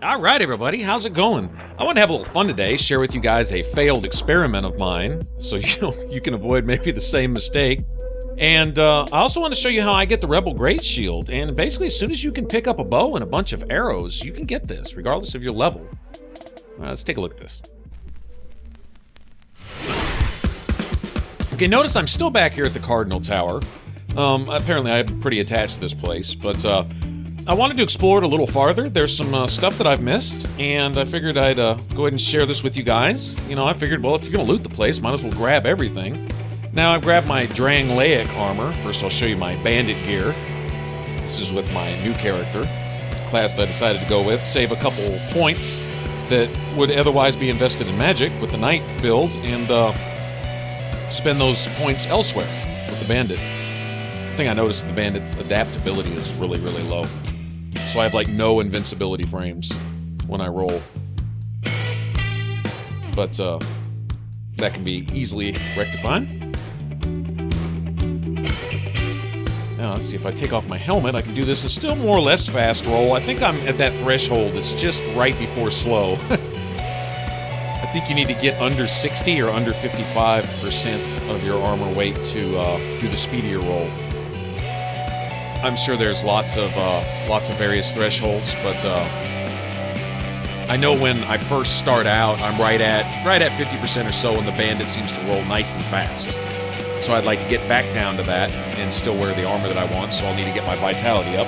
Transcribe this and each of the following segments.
Alright everybody, how's it going? I want to have a little fun today, share with you guys a failed experiment of mine, so you can avoid maybe the same mistake. And I also want to show you how I get the Rebel Great Shield, and basically as soon as you can pick up a bow and a bunch of arrows, you can get this, regardless of your level. Let's take a look at this. Okay, notice I'm still back here at the Cardinal Tower. Apparently I'm pretty attached to this place, but I wanted to explore it a little farther. There's some stuff that I've missed, and I figured I'd go ahead and share this with you guys. You know, I figured, well, if you're going to loot the place, might as well grab everything. Now, I've grabbed my Drangleic armor. First, I'll show you my bandit gear. This is with my new character, class that I decided to go with. Save a couple points that would otherwise be invested in magic with the knight build, and spend those points elsewhere with the bandit. The thing I noticed is the bandit's adaptability is really, really low. So I have like no invincibility frames when I roll. But that can be easily rectified. Now let's see, if I take off my helmet, I can do this. It's still more or less fast roll. I think I'm at that threshold. It's just right before slow. I think you need to get under 60 or under 55% of your armor weight to do the speedier roll. I'm sure there's lots of various thresholds, but I know when I first start out, I'm right at 50% or so, and the bandit seems to roll nice and fast. So I'd like to get back down to that and still wear the armor that I want. So I'll need to get my vitality up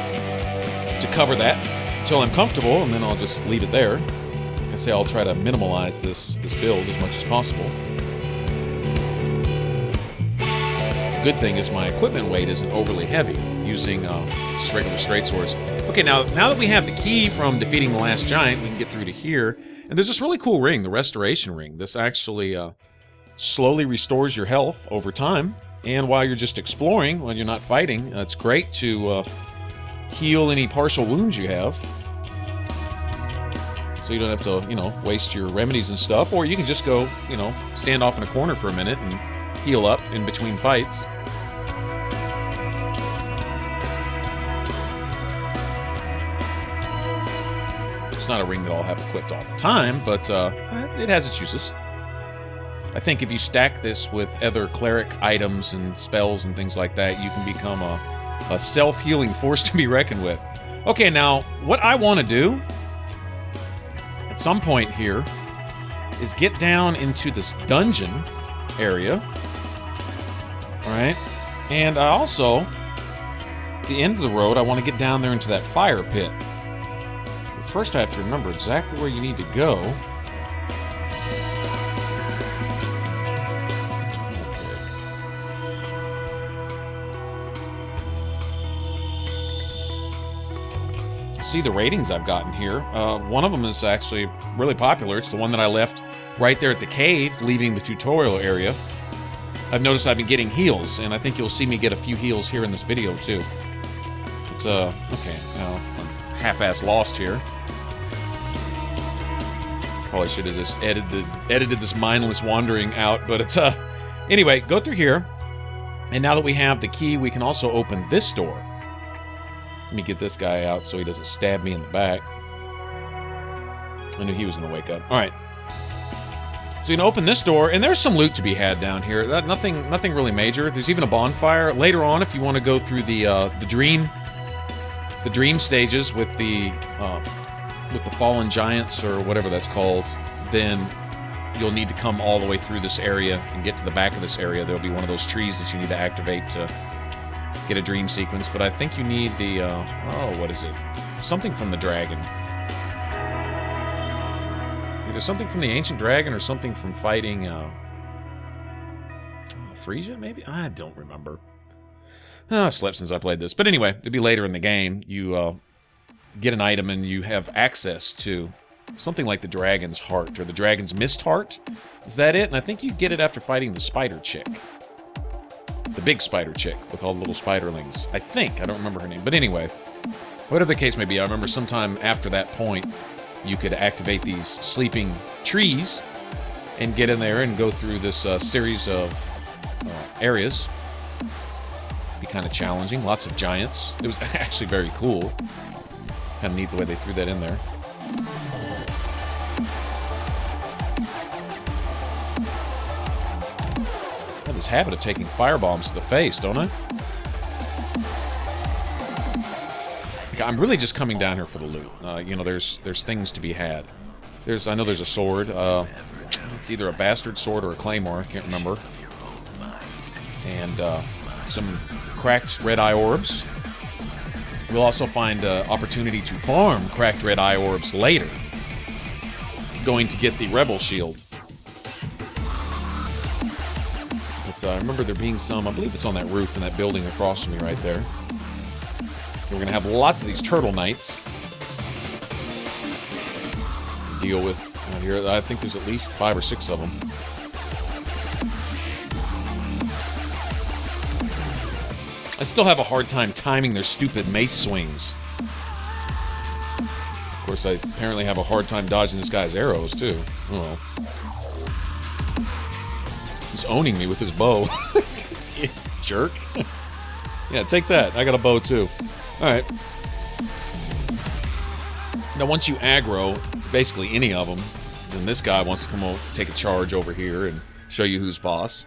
to cover that until I'm comfortable, and then I'll just leave it there. I say I'll try to minimalize this build as much as possible. Good thing is my equipment weight isn't overly heavy, using just regular straight swords. Okay, now that we have the key from defeating the last giant, we can get through to here. And there's this really cool ring, the Restoration Ring. This actually slowly restores your health over time. And while you're just exploring, when you're not fighting, it's great to heal any partial wounds you have. So you don't have to, waste your remedies and stuff. Or you can just go, stand off in a corner for a minute and heal up in between fights. It's not a ring that I'll have equipped all the time, but it has its uses. I think if you stack this with other cleric items and spells and things like that, you can become a self-healing force to be reckoned with. Okay, now, what I want to do at some point here is get down into this dungeon area. Alright, and I also, at the end of the road, I want to get down there into that fire pit. But first I have to remember exactly where you need to go. See the ratings I've gotten here. One of them is actually really popular. It's the one that I left right there at the cave, leaving the tutorial area. I've noticed I've been getting heals, and I think you'll see me get a few heals here in this video, too. It's, okay, now I'm half-ass lost here. Probably should have just edited this mindless wandering out, but it's, anyway, go through here, and now that we have the key, we can also open this door. Let me get this guy out so he doesn't stab me in the back. I knew he was going to wake up. All right. So you can open this door, and there's some loot to be had down here. Nothing really major. There's even a bonfire later on if you want to go through the dream stages with the fallen giants or whatever that's called. Then you'll need to come all the way through this area and get to the back of this area. There'll be one of those trees that you need to activate to get a dream sequence. But I think you need the what is it? Something from the dragon. Either something from the ancient dragon or something from fighting Frisia, maybe? I don't remember. I've slept since I played this. But anyway, it'll be later in the game. You get an item and you have access to something like the dragon's heart or the dragon's mist heart. Is that it? And I think you get it after fighting the spider chick. The big spider chick with all the little spiderlings. I think. I don't remember her name. But anyway, whatever the case may be, I remember sometime after that point, you could activate these sleeping trees and get in there and go through this series of areas. Be kind of challenging. Lots of giants. It was actually very cool. Kind of neat the way they threw that in there. this habit of taking firebombs to the face, don't I? I'm really just coming down here for the loot. You know, there's things to be had. I know there's a sword. It's either a bastard sword or a claymore. I can't remember. And some cracked red eye orbs. We'll also find opportunity to farm cracked red eye orbs later. Going to get the rebel shield. But I remember there being some. I believe it's on that roof in that building across from me right there. We're going to have lots of these turtle knights to deal with out here. I think there's at least 5 or 6 of them. I still have a hard time timing their stupid mace swings. Of course, I apparently have a hard time dodging this guy's arrows, too. Oh. He's owning me with his bow. Jerk. Yeah, take that. I got a bow, too. Alright. Now, once you aggro basically any of them, then this guy wants to come over, take a charge over here and show you who's boss.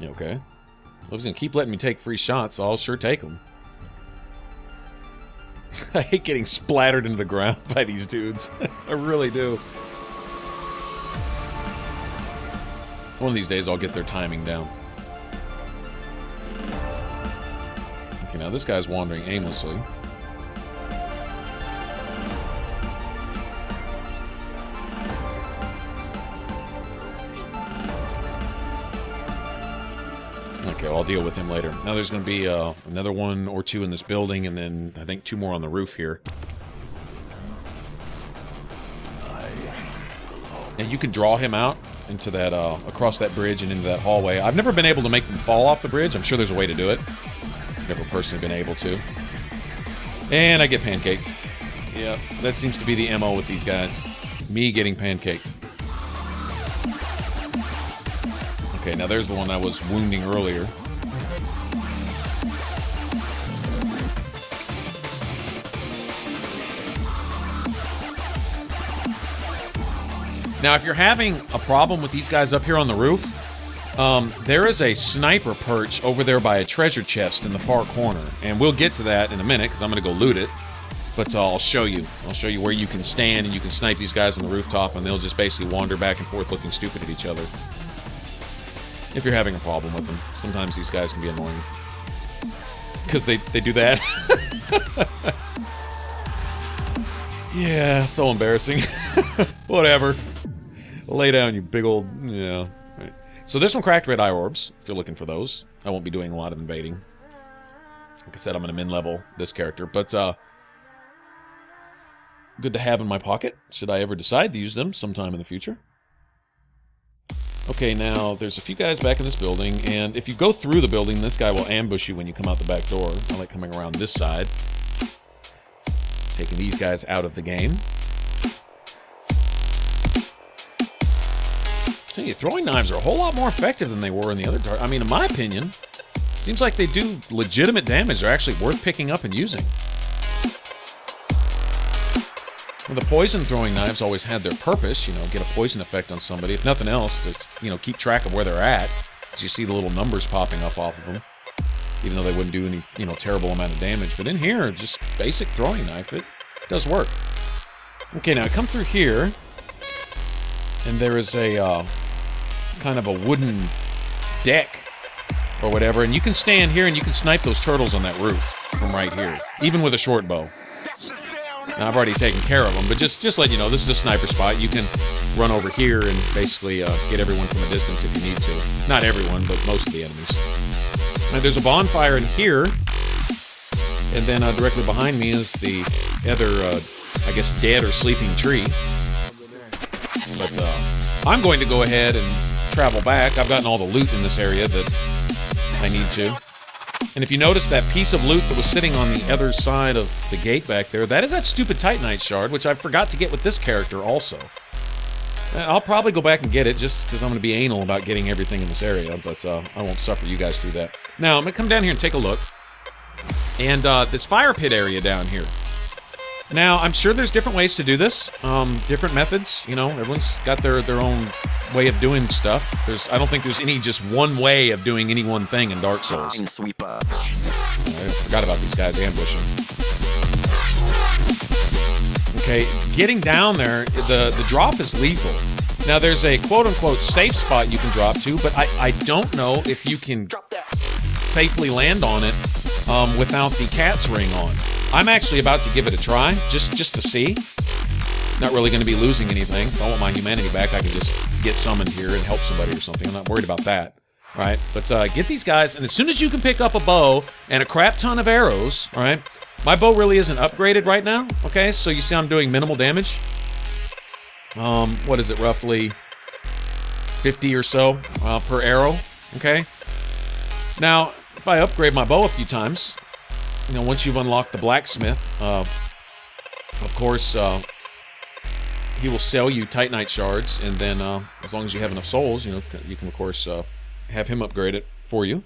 Okay. Well, he's going to keep letting me take free shots, so I'll sure take them. I hate getting splattered into the ground by these dudes. I really do. One of these days I'll get their timing down. Okay, now this guy's wandering aimlessly. Okay, well, I'll deal with him later. Now there's going to be another 1 or 2 in this building, and then I think 2 more on the roof here. And you can draw him out into that, across that bridge and into that hallway. I've never been able to make them fall off the bridge. I'm sure there's a way to do it. I've never personally been able to. And I get pancaked. Yeah, that seems to be the MO with these guys. Me getting pancaked. Okay, now there's the one I was wounding earlier. Now, if you're having a problem with these guys up here on the roof, there is a sniper perch over there by a treasure chest in the far corner. And we'll get to that in a minute, because I'm going to go loot it. But I'll show you. I'll show you where you can stand and you can snipe these guys on the rooftop, and they'll just basically wander back and forth looking stupid at each other. If you're having a problem with them. Sometimes these guys can be annoying. Because they do that. Yeah, so embarrassing. Whatever. Lay down, you big old... Yeah. Right. So there's some cracked red eye orbs, if you're looking for those. I won't be doing a lot of invading. Like I said, I'm going to min-level this character. But, good to have in my pocket, should I ever decide to use them sometime in the future. Okay, now, there's a few guys back in this building, and if you go through the building, this guy will ambush you when you come out the back door. I like coming around this side. Taking these guys out of the game. I tell you, throwing knives are a whole lot more effective than they were in the other I mean, in my opinion, seems like they do legitimate damage. They're actually worth picking up and using. Well, the poison throwing knives always had their purpose, you know, get a poison effect on somebody. If nothing else, just, you know, keep track of where they're at. As you see the little numbers popping up off of them. Even though they wouldn't do any, you know, terrible amount of damage. But in here, just basic throwing knife, it does work. Okay, now I come through here, and there is a kind of a wooden deck or whatever, and you can stand here and you can snipe those turtles on that roof from right here, even with a short bow. Now, I've already taken care of them, but just let you know, this is a sniper spot. You can run over here and basically get everyone from a distance if you need to. Not everyone, but most of the enemies. Now, there's a bonfire in here, and then directly behind me is the other, I guess, dead or sleeping tree. But I'm going to go ahead and travel back. I've gotten all the loot in this area that I need to. And if you notice that piece of loot that was sitting on the other side of the gate back there, that is that stupid Titanite shard, which I forgot to get with this character also. I'll probably go back and get it, just because I'm going to be anal about getting everything in this area, but I won't suffer you guys through that. Now, I'm going to come down here and take a look. And this fire pit area down here. Now, I'm sure there's different ways to do this, different methods. You know, everyone's got their own way of doing stuff. I don't think there's any just one way of doing any one thing in Dark Souls. MineSweepa. I forgot about these guys ambushing. Okay, getting down there, the drop is lethal. Now, there's a quote-unquote safe spot you can drop to, but I don't know if you can safely land on it without the cat's ring on. I'm actually about to give it a try, just to see. Not really going to be losing anything. If I want my humanity back, I can just get summoned here and help somebody or something. I'm not worried about that. All right, but get these guys, and as soon as you can pick up a bow and a crap ton of arrows, all right, my bow really isn't upgraded right now, okay? So you see I'm doing minimal damage. What is it, roughly 50 or so per arrow, okay? Now, if I upgrade my bow a few times, you know, once you've unlocked the blacksmith, of course, he will sell you Titanite shards, and then as long as you have enough souls, you know, you can of course have him upgrade it for you,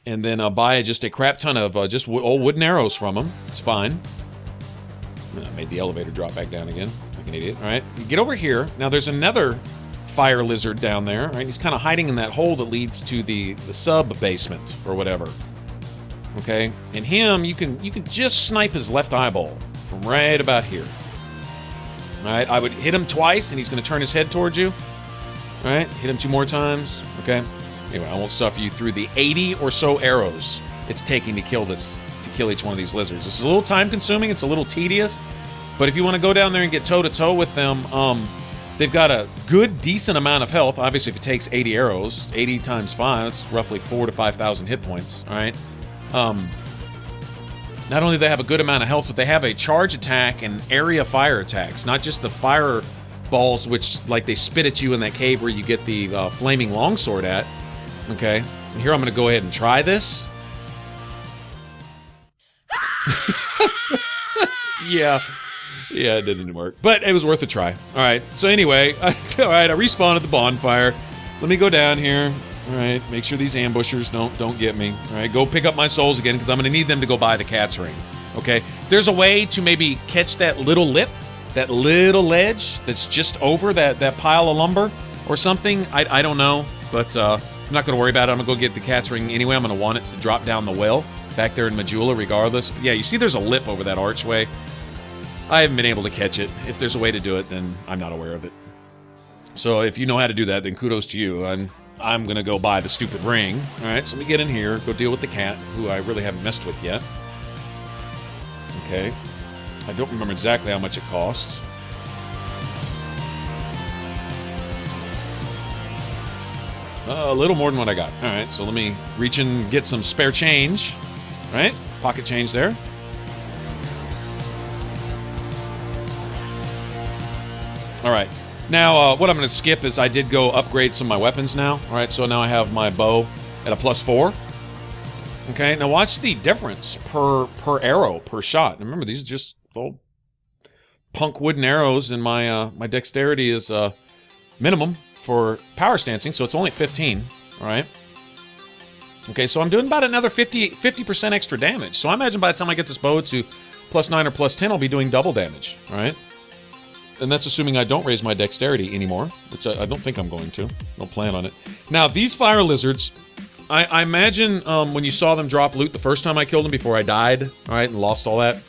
and then buy just a crap ton of just old wooden arrows from him. It's fine. I made the elevator drop back down again, like an idiot. All right, you get over here. Now there's another fire lizard down there. Right, he's kind of hiding in that hole that leads to the sub basement or whatever. Okay, and him, you can just snipe his left eyeball from right about here. All right, I would hit him twice, and he's going to turn his head towards you. All right, hit him 2 more times. Okay. Anyway, I won't suffer you through the 80 or so arrows it's taking to kill each one of these lizards. This is a little time-consuming. It's a little tedious, but if you want to go down there and get toe-to-toe with them, they've got a good, decent amount of health. Obviously, if it takes 80 arrows, 80 times 5, that's roughly 4,000 to 5,000 hit points. All right. Not only do they have a good amount of health, but they have a charge attack and area fire attacks. Not just the fire balls, which like they spit at you in that cave where you get the flaming longsword at. Okay, and here I'm going to go ahead and try this. yeah, it didn't work, but it was worth a try. All right, so anyway, all right, I respawned at the bonfire. Let me go down here. All right, make sure these ambushers don't get me. All right, go pick up my souls again, because I'm going to need them to go buy the cat's ring. Okay, there's a way to maybe catch that little lip, that little ledge that's just over that pile of lumber or something. I don't know, but I'm not going to worry about it. I'm going to go get the cat's ring anyway. I'm going to want it to drop down the well back there in Magnolia regardless. Yeah, you see there's a lip over that archway. I haven't been able to catch it. If there's a way to do it, then I'm not aware of it. So if you know how to do that, then kudos to you. I'm going to go buy the stupid ring. All right, so let me get in here, go deal with the cat, who I really haven't messed with yet. Okay. I don't remember exactly how much it costs. A little more than what I got. All right, so let me reach and get some spare change. All right, pocket change there. All right. Now, what I'm going to skip is I did go upgrade some of my weapons now. All right, so now I have my bow at a +4. Okay, now watch the difference per arrow, per shot. And remember, these are just old punk wooden arrows, and my my dexterity is minimum for power stancing, so it's only 15. All right. Okay, so I'm doing about another 50% extra damage. So I imagine by the time I get this bow to +9 or +10, I'll be doing double damage. All right. And that's assuming I don't raise my dexterity anymore, which I don't think I'm going to. Don't plan on it. Now, these fire lizards, I imagine when you saw them drop loot the first time I killed them before I died, all right, and lost all that,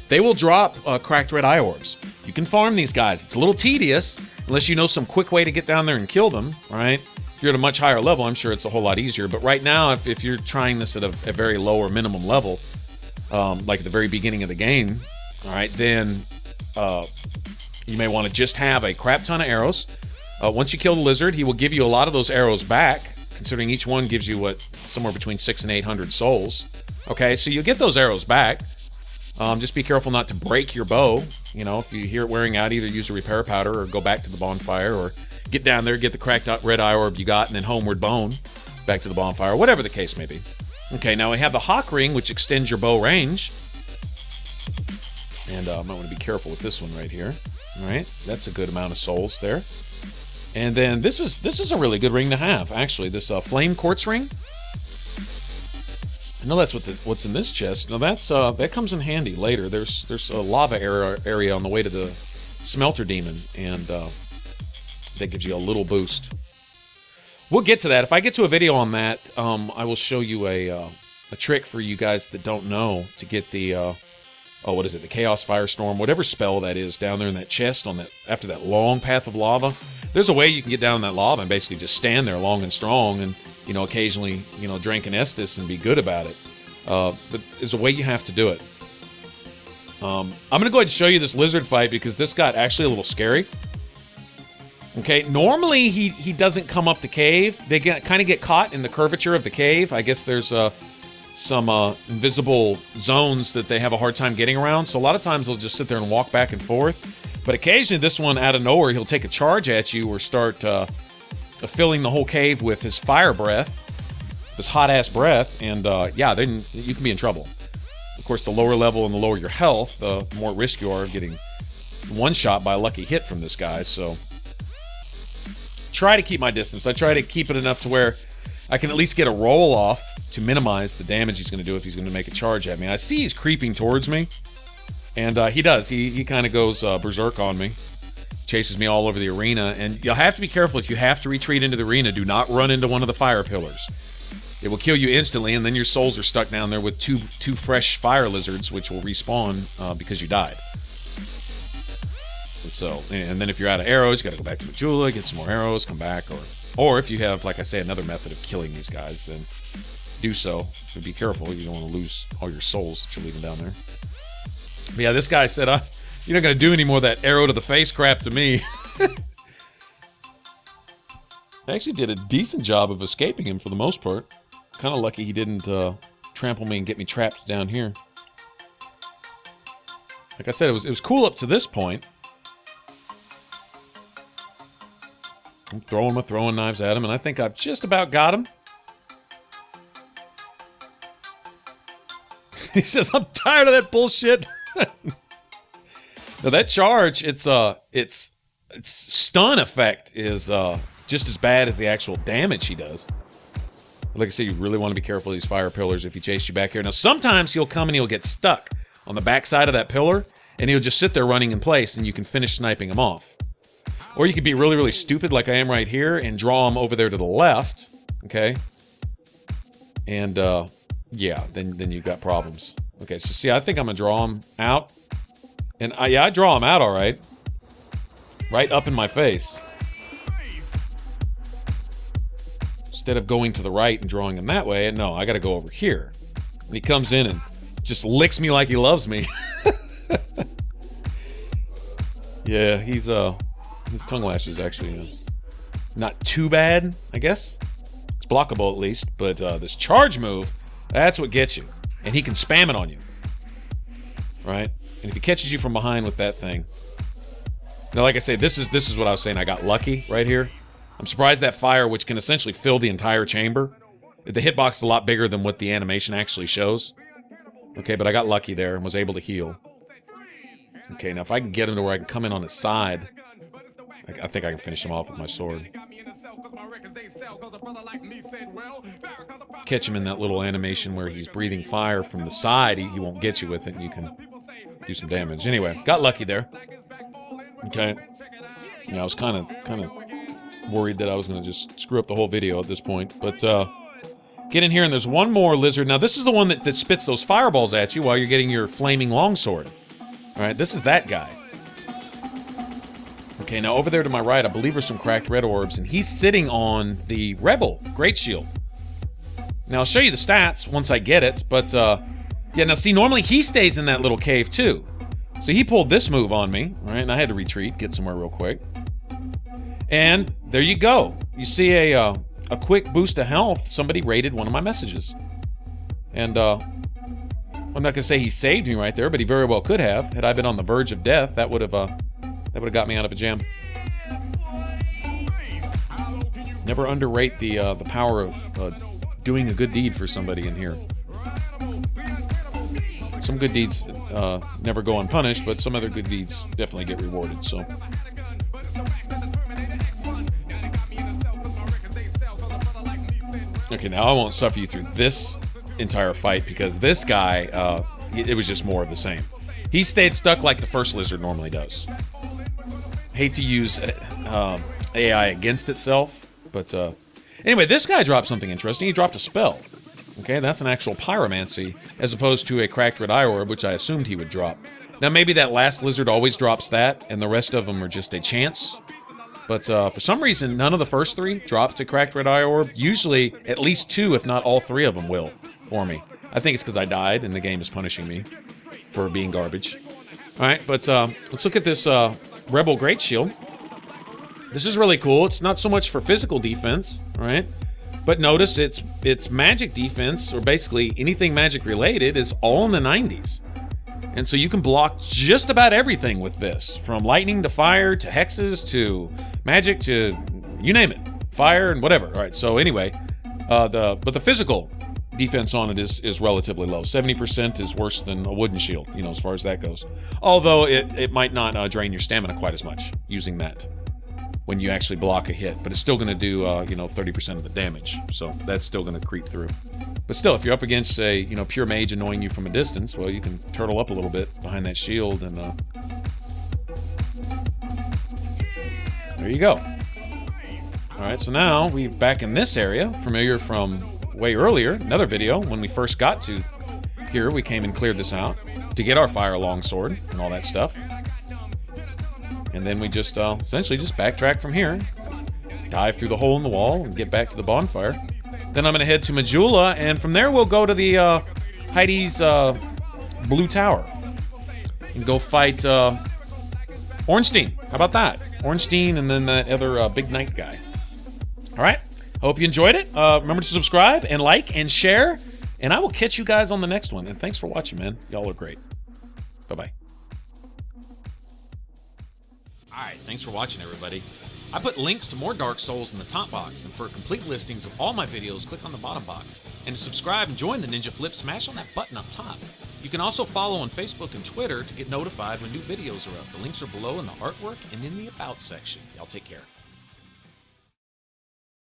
they will drop cracked red eye orbs. You can farm these guys. It's a little tedious, unless you know some quick way to get down there and kill them, all right? If you're at a much higher level, I'm sure it's a whole lot easier. But right now, if you're trying this at a very low or minimum level, like at the very beginning of the game, all right, then you may want to just have a crap ton of arrows. Once you kill the lizard, he will give you a lot of those arrows back, considering each one gives you, what, somewhere between 600 and 800 souls. Okay, so you'll get those arrows back. Just be careful not to break your bow. You know, if you hear it wearing out, either use a repair powder or go back to the bonfire, or get down there, get the cracked out red eye orb you got, and then homeward bone back to the bonfire, whatever the case may be. Okay, now we have the hawk ring, which extends your bow range. And I might want to be careful with this one right here. All right, that's a good amount of souls there. And then this is a really good ring to have, actually. This flame quartz ring. I know that's what's in this chest. Now that's that comes in handy later. There's a lava area on the way to the smelter demon, and that gives you a little boost. We'll get to that. If I get to a video on that, I will show you a trick for you guys that don't know to get the what is it? The Chaos Firestorm, whatever spell that is down there in that chest on that after that long path of lava. There's a way you can get down in that lava and basically just stand there long and strong and, you know, occasionally, you know, drink an Estus and be good about it. But there's a way you have to do it. I'm going to go ahead and show you this lizard fight because this got actually a little scary. Okay, normally he doesn't come up the cave. They kind of get caught in the curvature of the cave. I guess there's some invisible zones that they have a hard time getting around. So a lot of times they'll just sit there and walk back and forth. But occasionally this one, out of nowhere, he'll take a charge at you or start filling the whole cave with his fire breath, this hot-ass breath, and yeah, then you can be in trouble. Of course, the lower level and the lower your health, the more at risk you are of getting one-shot by a lucky hit from this guy, so try to keep my distance. I try to keep it enough to where I can at least get a roll off to minimize the damage he's going to do if he's going to make a charge at me. I see he's creeping towards me, and he does. He kind of goes berserk on me. Chases me all over the arena, and you'll have to be careful if you have to retreat into the arena. Do not run into one of the fire pillars. It will kill you instantly, and then your souls are stuck down there with two fresh fire lizards, which will respawn because you died. So, and then if you're out of arrows, you got to go back to Magnolia, get some more arrows, come back, or if you have, like I say, another method of killing these guys, then do so. But be careful; you don't want to lose all your souls that you're leaving down there. But yeah, this guy said, "You're not going to do any more of that arrow to the face crap to me." I actually did a decent job of escaping him for the most part. Kind of lucky he didn't trample me and get me trapped down here. Like I said, it was cool up to this point. I'm throwing knives at him, and I think I've just about got him. He says, "I'm tired of that bullshit." Now that charge, its stun effect is just as bad as the actual damage he does. But like I said, you really want to be careful of these fire pillars if he chases you back here. Now sometimes he'll come and he'll get stuck on the back side of that pillar, and he'll just sit there running in place, and you can finish sniping him off. Or you could be really, really stupid like I am right here and draw him over there to the left, okay? And, yeah, then you've got problems. Okay, so see, I think I'm going to draw him out. And, yeah, I draw him out all right. Right up in my face. Instead of going to the right and drawing him that way, no, I got to go over here. And he comes in and just licks me like he loves me. Yeah, his tongue lash is actually not too bad, I guess. It's blockable at least, but this charge move, that's what gets you. And he can spam it on you. Right? And if he catches you from behind with that thing. Now, like I say, this is what I was saying. I got lucky right here. I'm surprised that fire, which can essentially fill the entire chamber. The hitbox is a lot bigger than what the animation actually shows. Okay, but I got lucky there and was able to heal. Okay, now if I can get him to where I can come in on his side, I think I can finish him off with my sword. Catch him in that little animation where he's breathing fire from the side. He won't get you with it, and you can do some damage. Anyway, got lucky there. Okay. Yeah, I was kind of worried that I was going to just screw up the whole video at this point. But get in here, and there's one more lizard. Now, this is the one that spits those fireballs at you while you're getting your flaming longsword. All right, this is that guy. Okay, now over there to my right, I believe there's some cracked red orbs, and he's sitting on the Rebel Great Shield. Now, I'll show you the stats once I get it, but, yeah, now see, normally he stays in that little cave, too. So he pulled this move on me, right, and I had to retreat, get somewhere real quick. And there you go. You see a quick boost of health. Somebody rated one of my messages. And, I'm not going to say he saved me right there, but he very well could have. Had I been on the verge of death, that would have got me out of a jam. Never underrate the power of doing a good deed for somebody in here. Some good deeds never go unpunished, but some other good deeds definitely get rewarded. So. Okay, now I won't suffer you through this entire fight because this guy, it was just more of the same. He stayed stuck like the first lizard normally does. Hate to use AI against itself, but anyway, this guy dropped something interesting. He dropped a spell. Okay, that's an actual pyromancy, as opposed to a cracked red eye orb, which I assumed he would drop. Now, maybe that last lizard always drops that, and the rest of them are just a chance. But for some reason, none of the first 3 dropped a cracked red eye orb. Usually, at least 2, if not all 3 of them will for me. I think it's because I died, and the game is punishing me for being garbage. All right, but let's look at this Rebel Great Shield. This is really cool. It's not so much for physical defense, all right? But notice it's magic defense, or basically anything magic related, is all in the 90s. And so you can block just about everything with this, from lightning to fire to hexes to magic to you name it, fire and whatever. All right, so anyway, but the physical defense on it is relatively low. 70% is worse than a wooden shield, you know, as far as that goes. Although it might not drain your stamina quite as much using that when you actually block a hit, but it's still going to do, you know, 30% of the damage. So that's still going to creep through. But still, if you're up against a, you know, pure mage annoying you from a distance, well, you can turtle up a little bit behind that shield, and there you go. All right, so now we're back in this area, familiar from way earlier, another video, when we first got to here, we came and cleared this out to get our fire longsword and all that stuff. And then we just essentially just backtrack from here, dive through the hole in the wall, and get back to the bonfire. Then I'm going to head to Magnolia, and from there we'll go to the Heidi's Blue Tower and go fight Ornstein. How about that? Ornstein and then that other big knight guy. All right. Hope you enjoyed it. Remember to subscribe and like and share, and I will catch you guys on the next one. And thanks for watching, man. Y'all are great. Bye-bye. Alright, thanks for watching, everybody. I put links to more Dark Souls in the top box, and for complete listings of all my videos, click on the bottom box. And to subscribe and join the Ninja Flip, smash on that button up top. You can also follow on Facebook and Twitter to get notified when new videos are up. The links are below in the artwork and in the About section. Y'all take care.